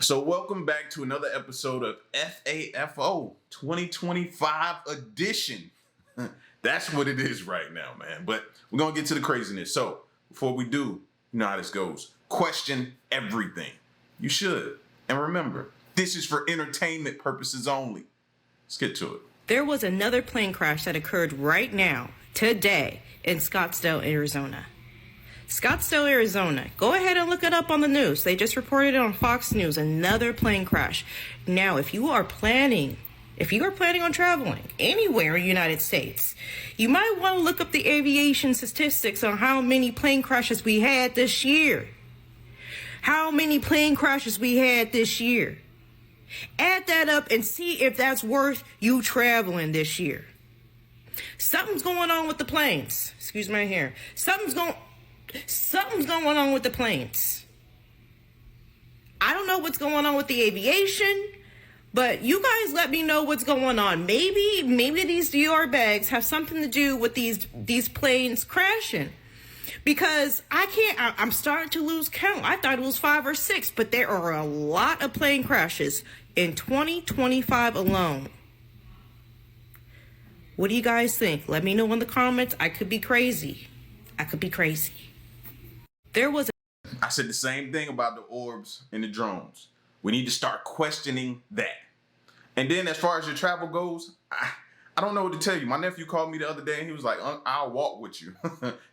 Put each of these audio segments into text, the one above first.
So welcome back to another episode of FAFO 2025 edition. That's what it is right now, man. But we're going to get to the craziness. So before we do, you know how this goes. Question everything. You should. And remember, this is for entertainment purposes only. Let's get to it. There was another plane crash that occurred right now, today, in Scottsdale, Arizona. Scottsdale, Arizona. Go ahead and look it up on the news. They just reported it on Fox News, another plane crash. Now, if you are planning on traveling anywhere in the United States, you might want to look up the aviation statistics on how many plane crashes we had this year. How many plane crashes we had this year. Add that up and see if that's worth you traveling this year. Something's going on with the planes. Excuse my hair. Something's going on with the planes. I don't know what's going on with the aviation, but you guys let me know what's going on. Maybe these DR bags have something to do with these planes crashing. Because I'm starting to lose count. I thought it was 5 or 6, but there are a lot of plane crashes in 2025 alone. What do you guys think? Let me know in the comments. I could be crazy. I said the same thing about the orbs and the drones. We need to start questioning that. And then as far as your travel goes, I don't know what to tell you. My nephew called me the other day and he was like, I'll walk with you.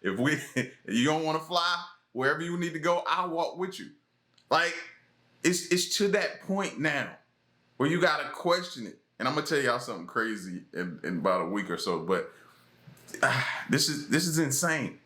If you don't want to fly, wherever you need to go, I'll walk with you. Like, it's to that point now where you got to question it. And I'm going to tell y'all something crazy in about a week or so, but this is insane.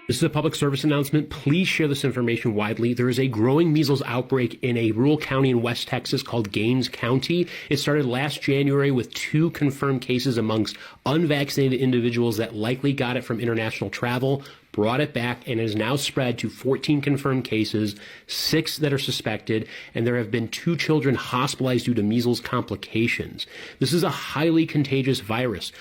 This is a public service announcement. Please share this information widely. There is a growing measles outbreak in a rural county in West Texas called Gaines County. It started last January with 2 confirmed cases amongst unvaccinated individuals that likely got it from international travel, brought it back, and has now spread to 14 confirmed cases, 6 that are suspected, and there have been 2 children hospitalized due to measles complications. This is a highly contagious virus.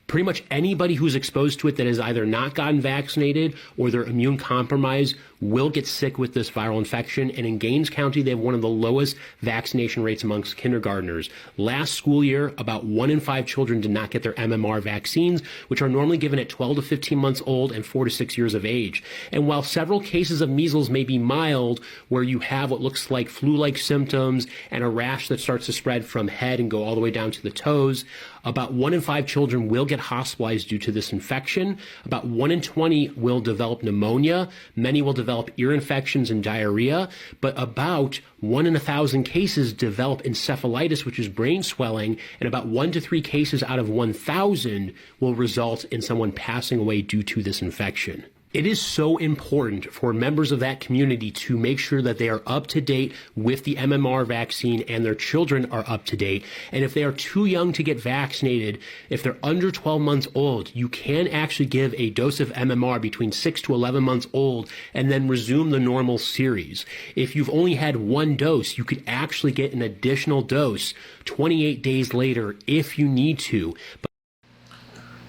Pretty much anybody who's exposed to it that has either not gotten vaccinated or they're immune compromised will get sick with this viral infection. And in Gaines County, they have one of the lowest vaccination rates amongst kindergartners. Last school year, about 1 in 5 children did not get their MMR vaccines, which are normally given at 12 to 15 months old and 4 to 6 years of age. And while several cases of measles may be mild, where you have what looks like flu-like symptoms and a rash that starts to spread from head and go all the way down to the toes, about 1 in 5 children will get hospitalized due to this infection. About 1 in 20 will develop pneumonia. Many will develop ear infections and diarrhea. But about 1 in 1,000 cases develop encephalitis, which is brain swelling. And about 1 to 3 cases out of 1,000 will result in someone passing away due to this infection. It is so important for members of that community to make sure that they are up to date with the MMR vaccine and their children are up to date. And if they are too young to get vaccinated, if they're under 12 months old, you can actually give a dose of MMR between 6 to 11 months old and then resume the normal series. If you've only had 1 dose, you could actually get an additional dose 28 days later if you need to.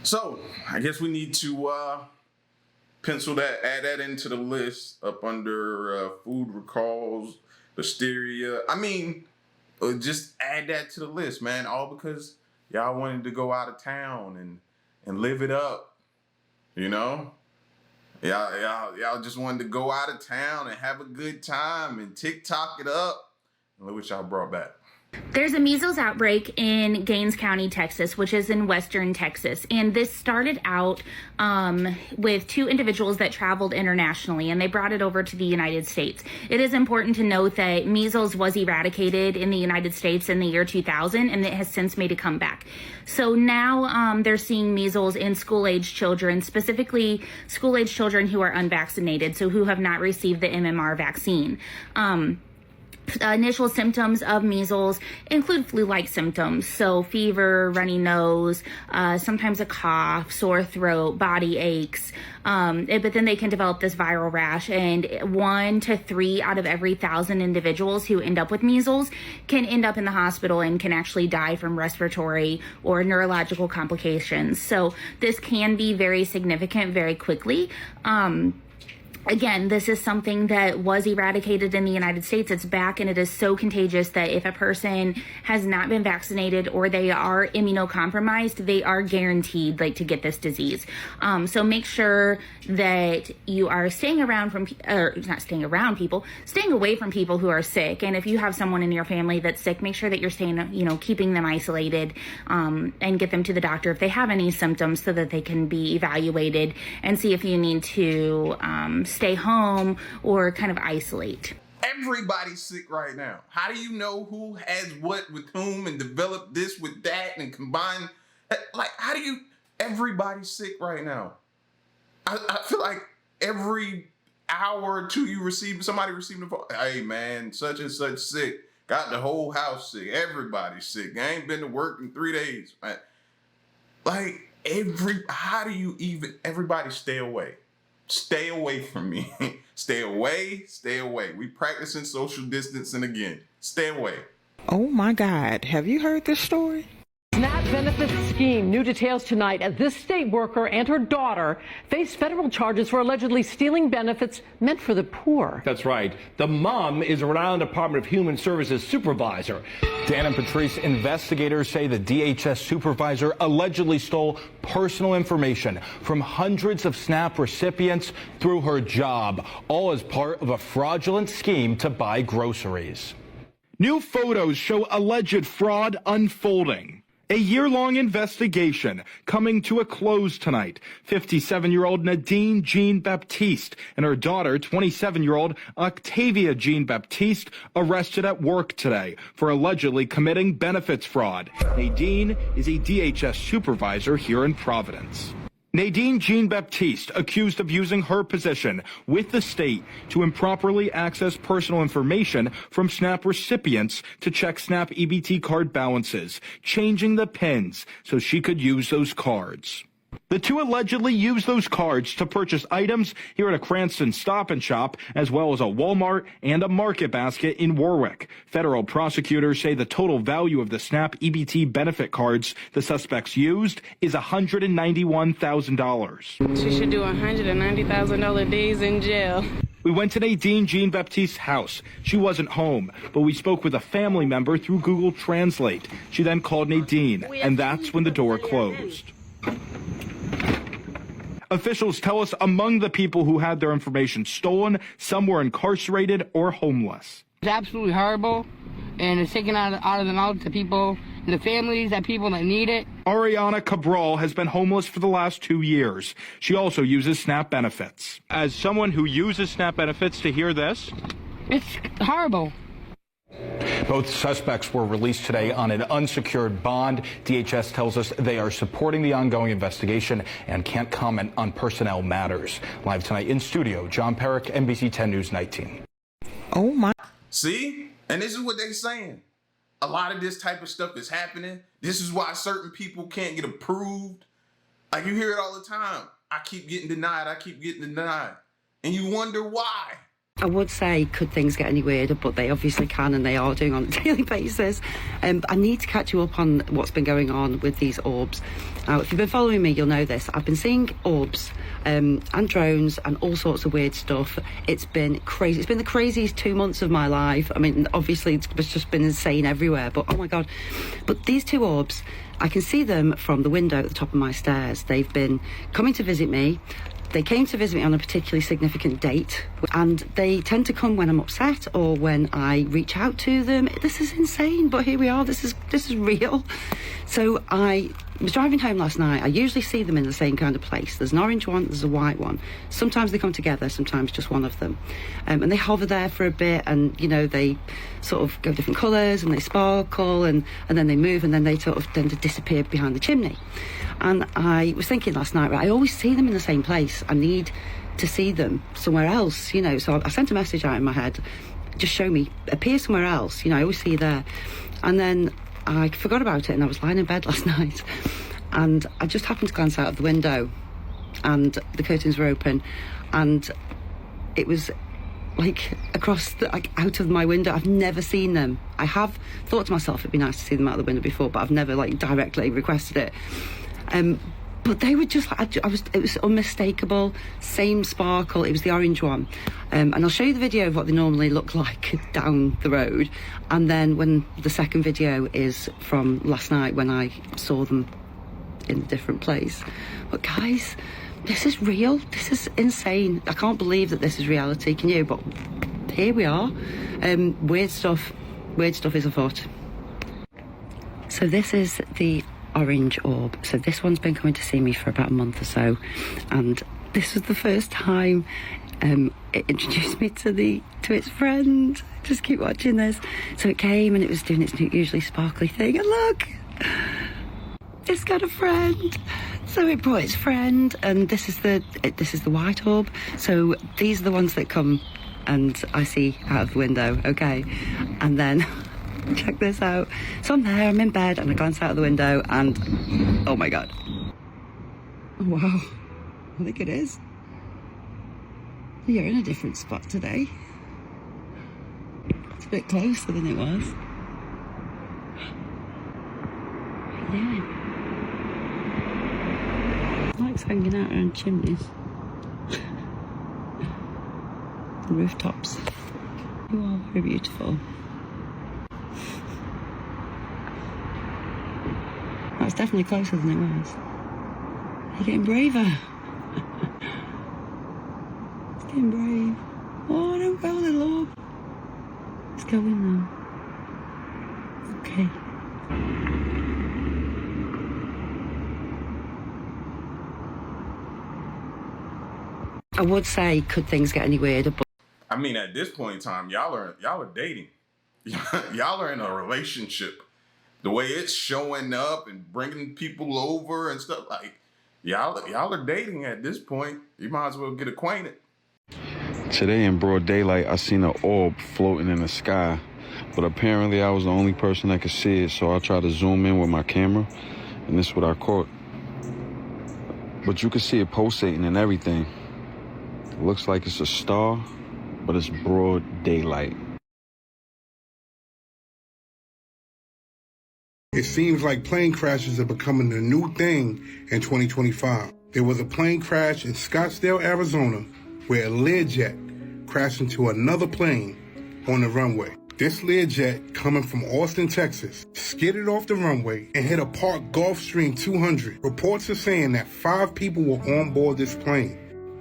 So I guess we need to add that into the list up under food recalls, listeria. I mean, just add that to the list, man. All because y'all wanted to go out of town and live it up, you know? Y'all just wanted to go out of town and have a good time and TikTok it up. And look what y'all brought back. There's a measles outbreak in Gaines County, Texas, which is in western Texas. And this started out with 2 individuals that traveled internationally, and they brought it over to the United States. It is important to note that measles was eradicated in the United States in the year 2000, and it has since made a comeback. So now they're seeing measles in school-age children, specifically school-age children who are unvaccinated, so who have not received the MMR vaccine. Initial symptoms of measles include flu-like symptoms, so fever, runny nose, sometimes a cough, sore throat, body aches, but then they can develop this viral rash, and 1 to 3 out of every 1,000 individuals who end up with measles can end up in the hospital and can actually die from respiratory or neurological complications. So this can be very significant very quickly. Again, this is something that was eradicated in the United States. It's back, and it is so contagious that if a person has not been vaccinated or they are immunocompromised, they are guaranteed to get this disease. So make sure that you are staying away from people who are sick. And if you have someone in your family that's sick, make sure that you're staying, keeping them isolated, and get them to the doctor if they have any symptoms so that they can be evaluated and see if you need to stay home or kind of isolate. Everybody's sick right now. How do you know who has what with whom and develop this with that and combine? Everybody's sick right now. I feel like every hour or two somebody receiving a phone. Hey man, such and such sick. Got the whole house sick. Everybody's sick. I ain't been to work in 3 days. Man. Everybody stay away. Stay away from me. Stay away. We practicing social distancing again. Stay away. Oh my God. Have you heard this story? SNAP benefits scheme. New details tonight as this state worker and her daughter face federal charges for allegedly stealing benefits meant for the poor. That's right. The mom is a Rhode Island Department of Human Services supervisor. Dan and Patrice, investigators say the DHS supervisor allegedly stole personal information from hundreds of SNAP recipients through her job, all as part of a fraudulent scheme to buy groceries. New photos show alleged fraud unfolding. A year-long investigation coming to a close tonight. 57-year-old Nadine Jean Baptiste and her daughter, 27-year-old Octavia Jean Baptiste, arrested at work today for allegedly committing benefits fraud. Nadine is a DHS supervisor here in Providence. Nadine Jean Baptiste accused of using her position with the state to improperly access personal information from SNAP recipients to check SNAP EBT card balances, changing the PINs so she could use those cards. The two allegedly used those cards to purchase items here at a Cranston Stop and Shop, as well as a Walmart and a Market Basket in Warwick. Federal prosecutors say the total value of the SNAP EBT benefit cards the suspects used is $191,000. She should do $190,000 days in jail. We went to Nadine Jean Baptiste's house. She wasn't home, but we spoke with a family member through Google Translate. She then called Nadine, and that's when the door closed. Officials tell us among the people who had their information stolen, some were incarcerated or homeless. It's absolutely horrible, and it's taken out of the mouth to people, and the families, that people that need it. Ariana Cabral has been homeless for the last 2 years. She also uses SNAP benefits. As someone who uses SNAP benefits, to hear this, it's horrible. Both suspects were released today on an unsecured bond. DHS tells us they are supporting the ongoing investigation and can't comment on personnel matters. Live tonight in studio, John Perrick, NBC 10 News 19. Oh my. See? And this is what they're saying. A lot of this type of stuff is happening. This is why certain people can't get approved. Like you hear it all the time. I keep getting denied. And you wonder why. I would say, could things get any weirder? But they obviously can, and they are doing on a daily basis. I need to catch you up on what's been going on with these orbs. Now, if you've been following me, you'll know this. I've been seeing orbs and drones and all sorts of weird stuff. It's been crazy. It's been the craziest 2 months of my life. I mean, obviously, it's just been insane everywhere. But, oh, my God. But these two orbs, I can see them from the window at the top of my stairs. They've been coming to visit me. They came to visit me on a particularly significant date, and they tend to come when I'm upset or when I reach out to them. This is insane, but here we are. This is real. So I was driving home last night. I usually see them in the same kind of place. There's an orange one, there's a white one. Sometimes they come together, sometimes just one of them. And they hover there for a bit, and, they sort of go different colours, and they sparkle, and then they move, and then they sort of tend to disappear behind the chimney. And I was thinking last night, right, I always see them in the same place. I need to see them somewhere else, So I sent a message out in my head, just show me, appear somewhere else, I always see you there. And then I forgot about it, and I was lying in bed last night, and I just happened to glance out of the window, and the curtains were open, and it was across out of my window. I've never seen them. I have thought to myself it'd be nice to see them out the window before, but I've never directly requested it. But they were just like, it was unmistakable, same sparkle. It was the orange one. And I'll show you the video of what they normally look like down the road. And then when the second video is from last night when I saw them in a different place. But guys, this is real. This is insane. I can't believe that this is reality. Can you? But here we are. Weird stuff is afoot. So this is the orange orb. So this one's been coming to see me for about a month or so, and this was the first time it introduced me to its friend. Just keep watching this. So it came and it was doing its usually sparkly thing, and look, it's got a friend. So it brought its friend, and this is the white orb. So these are the ones that come and I see out of the window, okay? And then check this out. So I'm there, I'm in bed, and I glance out of the window, and oh my god. Oh, wow. I think it is. You're in a different spot today. It's a bit closer than it was. Yeah. Likes hanging out around chimneys. The rooftops. You are very beautiful. That's definitely closer than it was. You're getting braver. It's getting brave. Oh, don't go, little orb. It's going now. Okay. I would say, could things get any weirder? But I mean, at this point in time, y'all are dating. Y'all are in a relationship. The way it's showing up and bringing people over and stuff, like y'all are dating at this point. You might as well get acquainted. Today in broad daylight, I seen an orb floating in the sky, but apparently I was the only person that could see it, so I tried to zoom in with my camera, and this is what I caught. But you can see it pulsating and everything. It looks like it's a star, but it's broad daylight. It seems like plane crashes are becoming the new thing in 2025. There was a plane crash in Scottsdale, Arizona, where a Learjet crashed into another plane on the runway. This Learjet, coming from Austin, Texas, skidded off the runway and hit a parked Gulfstream 200. Reports are saying that 5 people were on board this plane.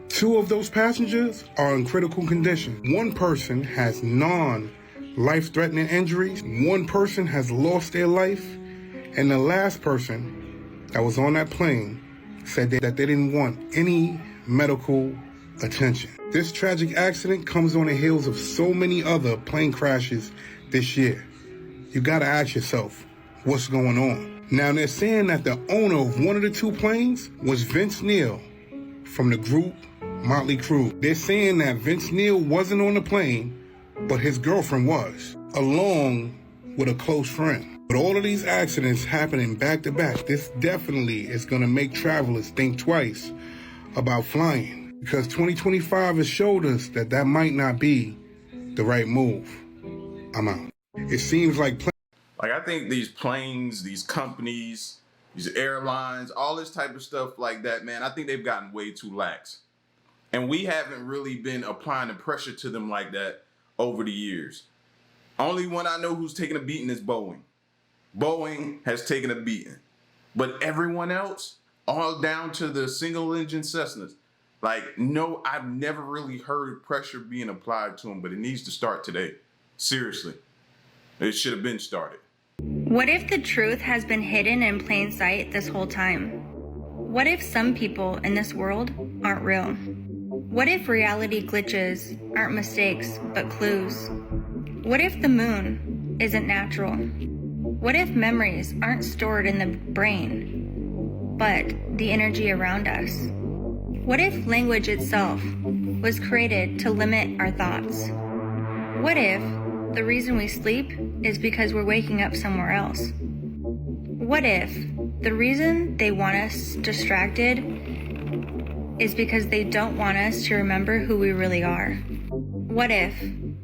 2 of those passengers are in critical condition. 1 person has non-life-threatening injuries. 1 person has lost their life. And the last person that was on that plane said that they didn't want any medical attention. This tragic accident comes on the heels of so many other plane crashes this year. You gotta ask yourself, what's going on? Now, they're saying that the owner of one of the 2 planes was Vince Neil from the group Motley Crue. They're saying that Vince Neil wasn't on the plane, but his girlfriend was, along with a close friend. But all of these accidents happening back to back, this definitely is going to make travelers think twice about flying, because 2025 has showed us that that might not be the right move. I'm out. It seems like I think these planes, these companies, these airlines, all this type of stuff like that, man, I think they've gotten way too lax. And we haven't really been applying the pressure to them like that over the years. Only one I know who's taking a beating is Boeing. Boeing has taken a beating. But everyone else, all down to the single-engine Cessnas, like, no, I've never really heard pressure being applied to them, but it needs to start today. Seriously. It should have been started. What if the truth has been hidden in plain sight this whole time? What if some people in this world aren't real? What if reality glitches aren't mistakes, but clues? What if the moon isn't natural? What if memories aren't stored in the brain, but the energy around us? What if language itself was created to limit our thoughts? What if the reason we sleep is because we're waking up somewhere else? What if the reason they want us distracted is because they don't want us to remember who we really are? What if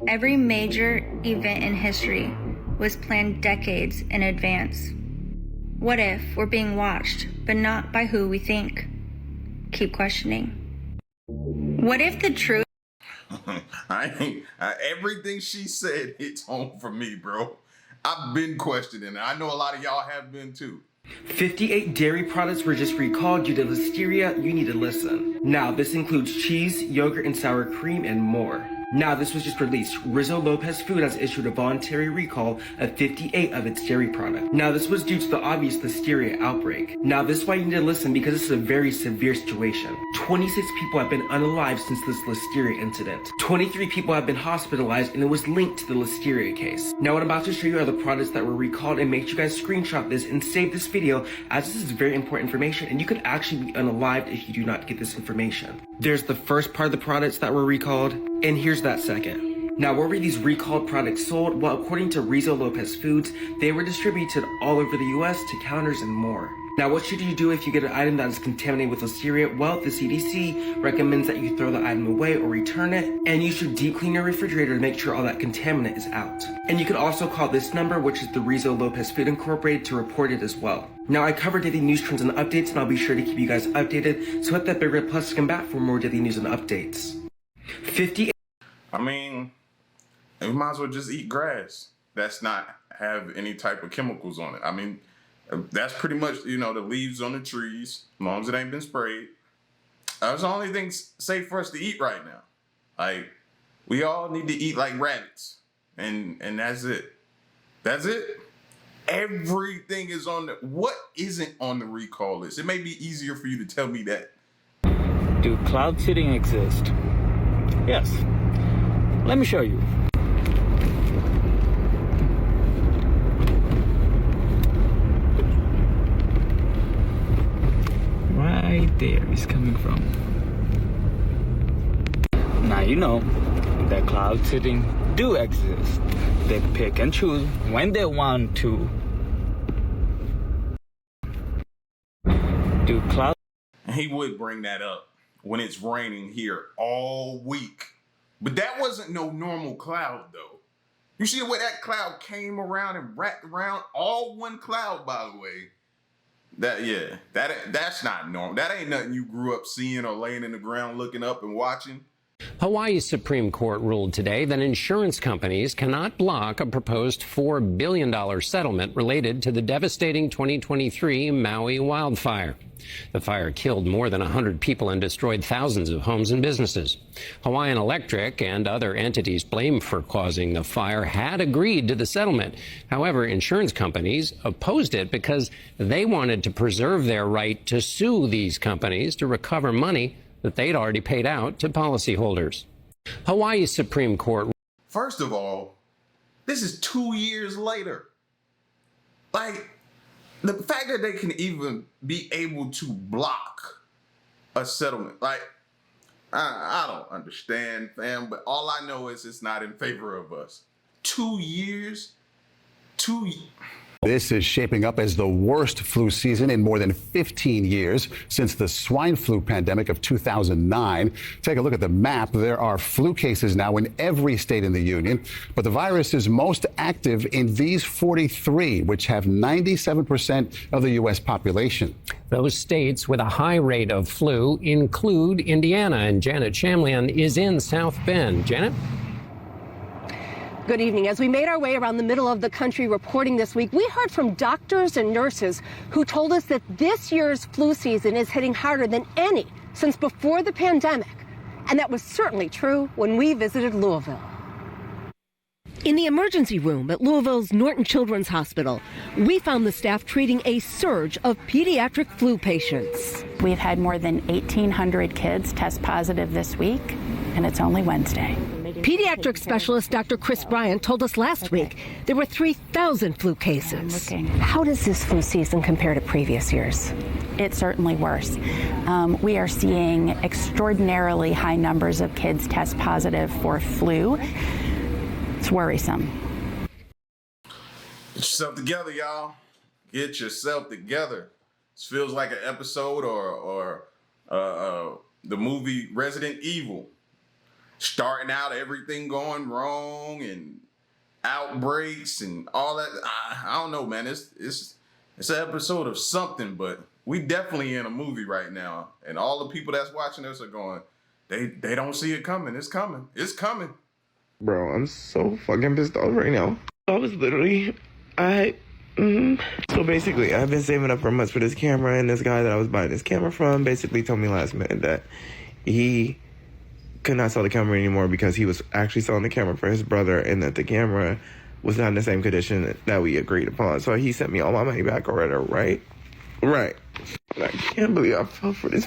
every major event in history was planned decades in advance? What if we're being watched, but not by who we think? Keep questioning. What if the truth... Everything she said hits home for me, bro. I've been questioning it. I know a lot of y'all have been too. 58 dairy products were just recalled due to listeria. You need to listen. Now, this includes cheese, yogurt, and sour cream, and more. Now, this was just released. Rizzo Lopez Food has issued a voluntary recall of 58 of its dairy products. Now, this was due to the obvious listeria outbreak. Now, this is why you need to listen, because this is a very severe situation. 26 people have been unalive since this listeria incident. 23 people have been hospitalized, and it was linked to the listeria case. Now, what I'm about to show you are the products that were recalled, and make sure you guys screenshot this and save this video, as this is very important information, and you could actually be unalived if you do not get this information. There's the first part of the products that were recalled, and here's that second. Now, where were these recalled products sold? Well, according to Rizzo Lopez Foods, they were distributed all over the US to counters and more. Now, what should you do if you get an item that is contaminated with listeria? Well, the CDC recommends that you throw the item away or return it, and you should deep clean your refrigerator to make sure all that contaminant is out. And you can also call this number, which is the Rizzo Lopez Food Incorporated, to report it as well. Now, I cover daily news trends and updates, and I'll be sure to keep you guys updated, so hit that big red plus to come back for more daily news and updates. 58. I mean, we might as well just eat grass that's not have any type of chemicals on it. I mean, that's pretty much, the leaves on the trees, as long as it ain't been sprayed. That's the only thing safe for us to eat right now. Like, we all need to eat like rabbits, and that's it. That's it. Everything is on the... What isn't on the recall list? It may be easier for you to tell me that. Do cloud seeding exist? Yes. Let me show you. Right there he's coming from. Now you know that cloud seeding do exist. They pick and choose when they want to. Do cloud... He would bring that up when it's raining here all week. But that wasn't no normal cloud, though. You see the way that cloud came around and wrapped around? All one cloud, by the way. That's not normal. That ain't nothing you grew up seeing or laying in the ground looking up and watching. Hawaii's Supreme Court ruled today that insurance companies cannot block a proposed $4 billion settlement related to the devastating 2023 Maui wildfire. The fire killed more than 100 people and destroyed thousands of homes and businesses. Hawaiian Electric and other entities blamed for causing the fire had agreed to the settlement. However, insurance companies opposed it because they wanted to preserve their right to sue these companies to recover money that they'd already paid out to policyholders. Hawaii's Supreme Court... First of all, this is 2 years later. Like, the fact that they can even be able to block a settlement, like, I don't understand, fam, but all I know is it's not in favor of us. 2 years? This is shaping up as the worst flu season in more than 15 years since the swine flu pandemic of 2009. Take a look at the map. There are flu cases now in every state in the union, but the virus is most active in these 43, which have 97% of the U.S. population. Those states with a high rate of flu include Indiana, and Janet Shamlian is in South Bend. Janet? Good evening. As we made our way around the middle of the country reporting this week, we heard from doctors and nurses who told us that this year's flu season is hitting harder than any since before the pandemic. And that was certainly true when we visited Louisville. In the emergency room at Louisville's Norton Children's Hospital, we found the staff treating a surge of pediatric flu patients. We've had more than 1,800 kids test positive this week, and it's only Wednesday. Pediatric specialist Dr. Chris Bryant told us last week there were 3,000 flu cases. How does this flu season compare to previous years? It's certainly worse. We are seeing extraordinarily high numbers of kids test positive for flu. It's worrisome. Get yourself together, y'all. Get yourself together. This feels like an episode or the movie Resident Evil. Starting out, everything going wrong and outbreaks and all that. I don't know, man. It's It's an episode of something, but we definitely in a movie right now. And all the people that's watching us are going, they don't see it coming. It's coming. It's coming. Bro, I'm so fucking pissed off right now. I was literally, so basically, I've been saving up for months for this camera, and this guy that I was buying this camera from basically told me last minute that he could not sell the camera anymore because he was actually selling the camera for his brother, and that the camera was not in the same condition that we agreed upon. So he sent me all my money back already, right? I can't believe I fell for this.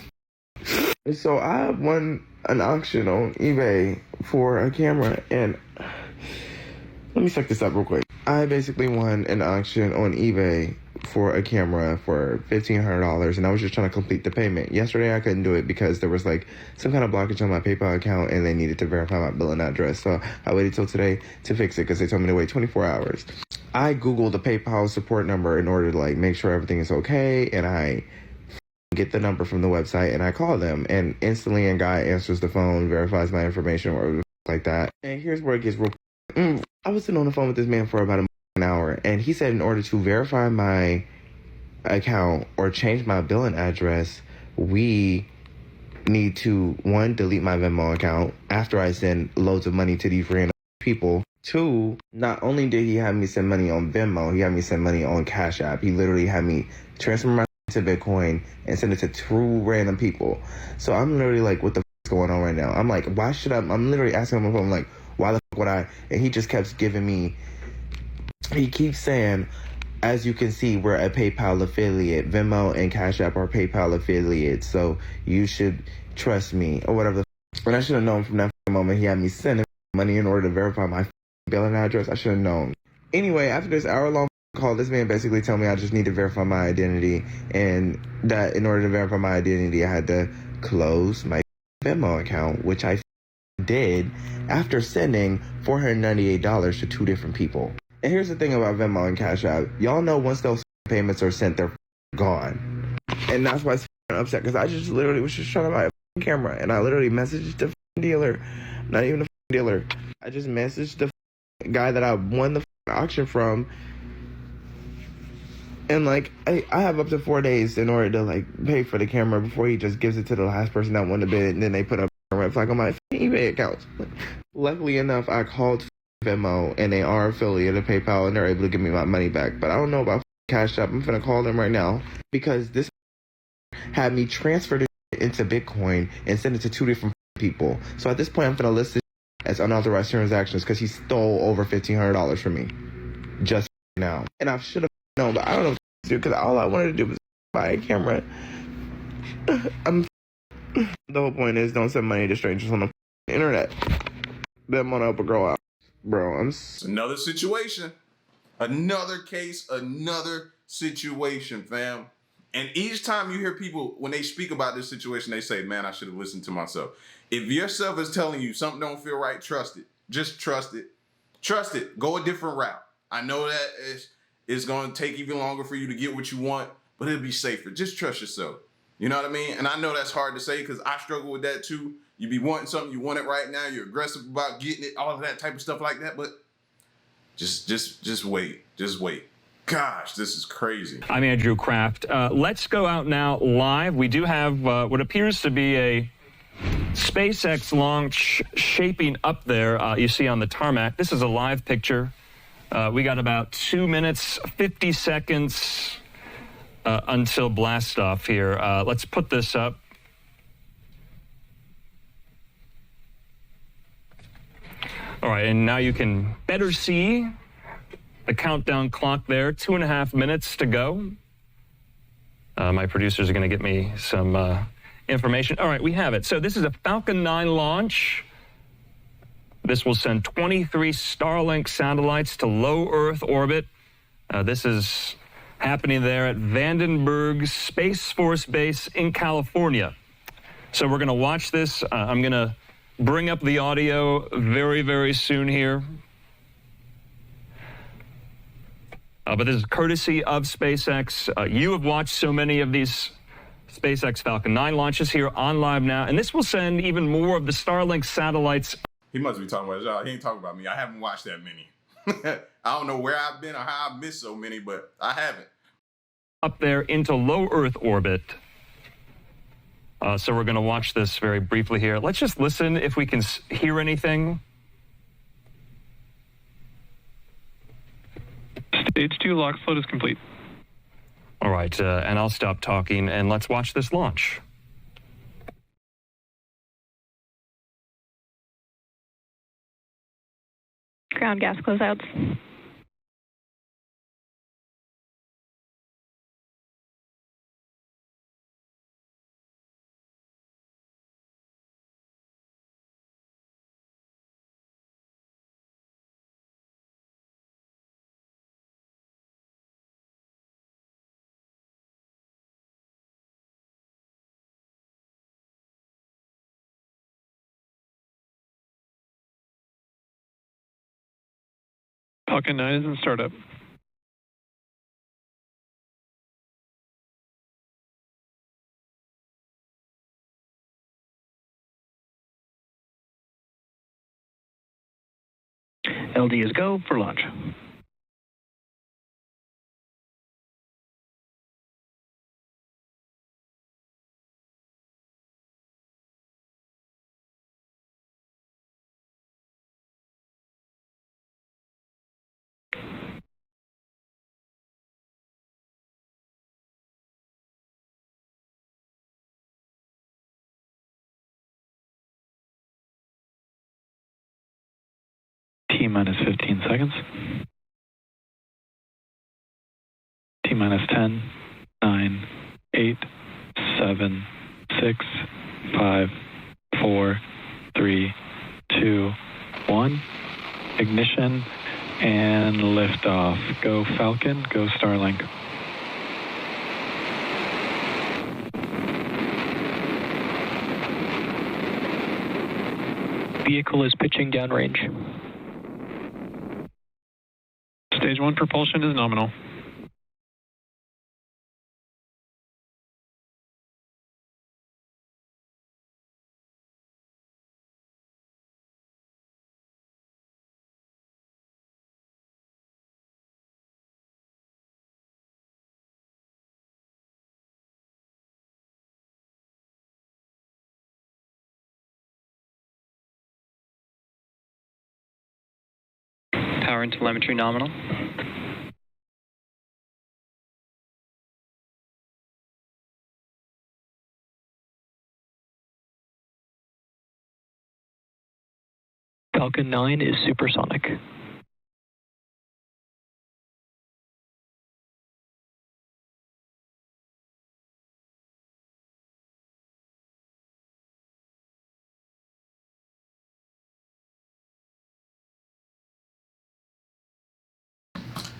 So I won an auction on eBay for a camera, and let me check this up real quick. I basically won an auction on eBay for a camera for $1,500, and I was just trying to complete the payment. Yesterday I couldn't do it because there was like some kind of blockage on my PayPal account, and they needed to verify my billing address. So I waited till today to fix it because they told me to wait 24 hours. I Googled the PayPal support number in order to like make sure everything is okay, and I get the number from the website, and I call them, and instantly a guy answers the phone, verifies my information, or like that. And here's where it gets real. I was sitting on the phone with this man for about an hour, and he said in order to verify my account or change my billing address, we need to, 1, delete my Venmo account after I send loads of money to these random people. 2, not only did he have me send money on Venmo, he had me send money on Cash App. He literally had me transfer my to Bitcoin and send it to 2 random people. So I'm literally like, what the f is going on right now? I'm like, why should I'm literally asking him on the phone, like, why the f would I? And he just kept giving me, he keeps saying, as you can see, we're a PayPal affiliate. Venmo and Cash App are PayPal affiliates, so you should trust me, or whatever. And I should have known from that moment he had me sending money in order to verify my billing address. I should have known. Anyway, after this hour-long call, this man basically told me I just need to verify my identity, and that in order to verify my identity, I had to close my Venmo account, which I did after sending $498 to 2 different people. And here's the thing about Venmo and Cash App. Y'all know once those payments are sent, they're gone. And that's why I'm upset, because I just literally was just trying to buy a camera, and I literally messaged the dealer. Not even the dealer. I just messaged the guy that I won the auction from. And like, I have up to 4 days in order to like pay for the camera before he just gives it to the last person that won the bid, and then they put up a red flag on my eBay account. Luckily enough, I called Venmo, and they are affiliated of PayPal, and they're able to give me my money back. But I don't know about Cash App. I'm finna call them right now, because this had me transfer it into Bitcoin and send it to 2 different people. So at this point, I'm finna list this as unauthorized transactions because he stole over $1,500 from me just now. And I should have known, but I don't know what to do, because all I wanted to do was buy a camera. The whole point is, don't send money to strangers on the internet. Them want to help a girl out. Bro, it's another situation. Another case, another situation, fam. And each time you hear people, when they speak about this situation, they say, man, I should have listened to myself. If yourself is telling you something don't feel right, trust it. Just trust it. Trust it. Go a different route. I know that it's going to take even longer for you to get what you want, but it'll be safer. Just trust yourself. You know what I mean? And I know that's hard to say, because I struggle with that too. You be wanting something, you want it right now, you're aggressive about getting it, all of that type of stuff like that, but just wait. Just wait. Gosh, this is crazy. I'm Andrew Kraft. Let's go out now live. We do have what appears to be a SpaceX launch shaping up there. You see on the tarmac. This is a live picture. We got about 2 minutes, 50 seconds until blast off here. Let's put this up. All right, and now you can better see the countdown clock there. 2.5 minutes to go. My producers are going to get me some information. All right, we have it. So this is a Falcon 9 launch. This will send 23 Starlink satellites to low Earth orbit. This is happening there at Vandenberg Space Force Base in California. So we're going to watch this. I'm going to bring up the audio very, very soon here. But this is courtesy of SpaceX. You have watched so many of these SpaceX Falcon 9 launches here on Live Now, and this will send even more of the Starlink satellites. He must be talking about y'all. He ain't talking about me. I haven't watched that many. I don't know where I've been or how I've missed so many, but I haven't. up there into low Earth orbit. So we're going to watch this very briefly here. Let's just listen if we can hear anything. Stage 2 LOX float is complete. All right, and I'll stop talking and let's watch this launch. Ground gas closeouts. Falcon 9 is in startup. LD is go for launch. T minus 15 seconds. T minus 10, 9, 8, 7, 6, 5, 4, 3, 2, 1. Ignition and liftoff. Go Falcon, go Starlink. Vehicle is pitching downrange. Stage 1 propulsion is nominal. Power and telemetry nominal. Falcon 9 is supersonic.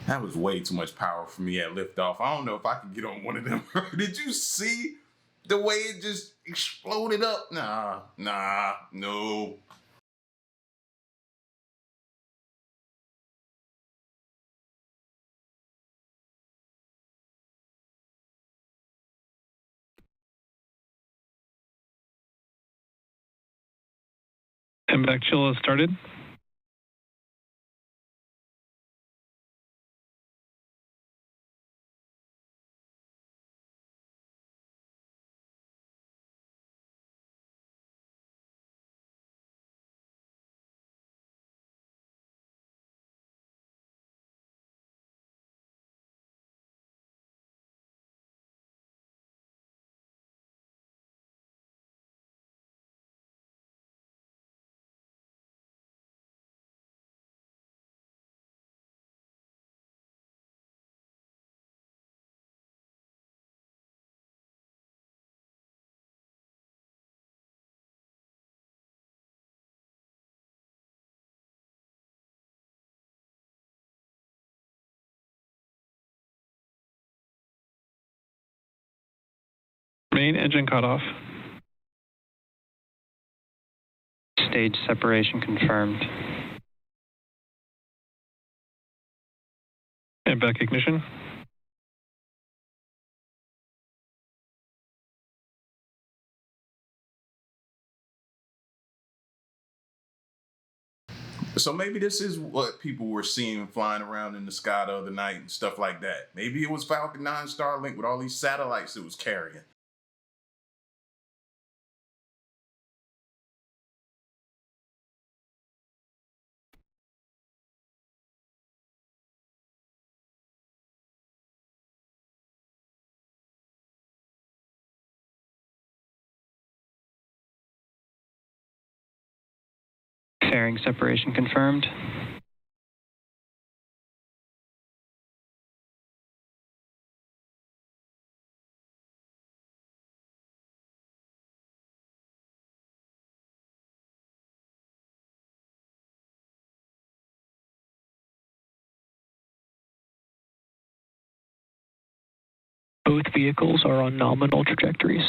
That was way too much power for me at liftoff. I don't know if I could get on one of them. Did you see the way it just exploded up? No. MVAC chill has started. Main engine cutoff. Stage separation confirmed. And back ignition. So maybe this is what people were seeing flying around in the sky the other night and stuff like that. Maybe it was Falcon 9 Starlink with all these satellites it was carrying. Fairing separation confirmed. Both vehicles are on nominal trajectories.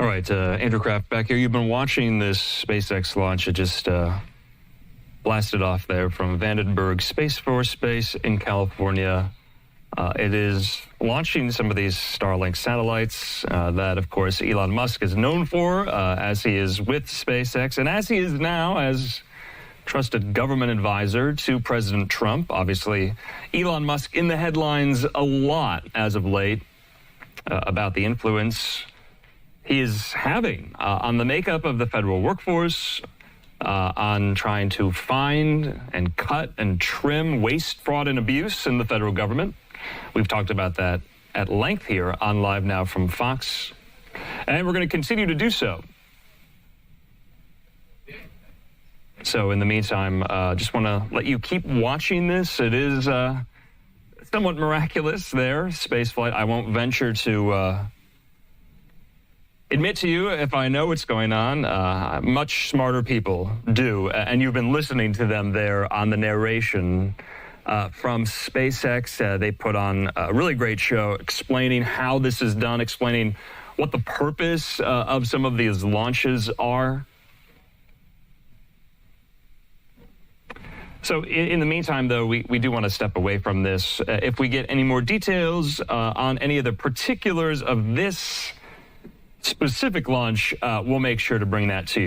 All right, Andrew Kraft back here. You've been watching this SpaceX launch. It just blasted off there from Vandenberg Space Force Base in California. It is launching some of these Starlink satellites that, of course, Elon Musk is known for as he is with SpaceX and as he is now as trusted government advisor to President Trump. Obviously, Elon Musk in the headlines a lot as of late about the influence he is having on the makeup of the federal workforce, on trying to find and cut and trim waste, fraud, and abuse in the federal government. We've talked about that at length here on Live Now from Fox, and we're going to continue to do so. So in the meantime, just want to let you keep watching this. It is somewhat miraculous there, spaceflight. I won't venture to admit to you if I know what's going on. Much smarter people do, and you've been listening to them there on the narration from SpaceX. They put on a really great show explaining how this is done, explaining what the purpose of some of these launches are. So in the meantime, though, we do want to step away from this. If we get any more details on any of the particulars of this specific launch, we'll make sure to bring that to you.